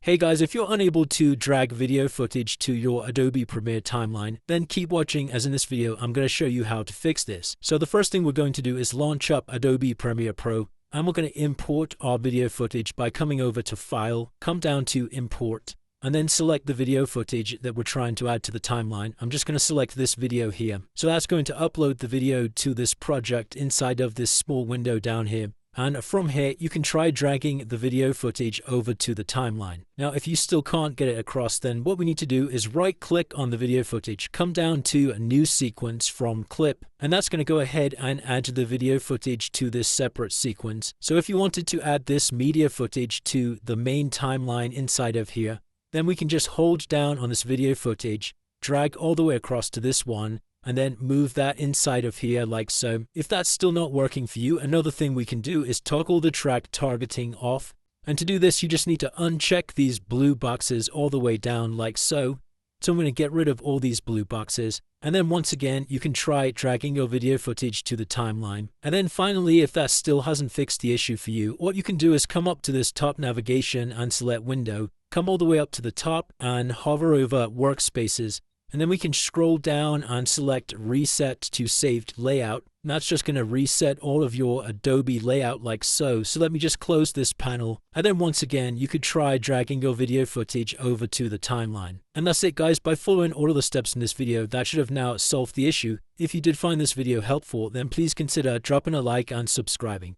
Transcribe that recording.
Hey guys, if you're unable to drag video footage to your Adobe Premiere timeline, then keep watching, as in this video I'm going to show you how to fix this. So the first thing we're going to do is launch up Adobe Premiere Pro, and we're going to import our video footage by coming over to File, come down to Import, and then select the video footage that we're trying to add to the timeline. I'm just going to select this video here. So that's going to upload the video to this project inside of this small window down here. And from here, you can try dragging the video footage over to the timeline. Now, if you still can't get it across, then what we need to do is right-click on the video footage, come down to a new sequence from Clip, and that's going to go ahead and add the video footage to this separate sequence. So if you wanted to add this media footage to the main timeline inside of here, then we can just hold down on this video footage, drag all the way across to this one, and then move that inside of here like so. If that's still not working for you, another thing we can do is toggle the track targeting off. And to do this, you just need to uncheck these blue boxes all the way down like so. So I'm going to get rid of all these blue boxes. And then once again, you can try dragging your video footage to the timeline. And then finally, if that still hasn't fixed the issue for you, what you can do is come up to this top navigation and select Window, come all the way up to the top and hover over Workspaces. And then we can scroll down and select Reset to Saved Layout. And that's just going to reset all of your Adobe layout like so. So let me just close this panel. And then once again, you could try dragging your video footage over to the timeline. And that's it, guys. By following all of the steps in this video, that should have now solved the issue. If you did find this video helpful, then please consider dropping a like and subscribing.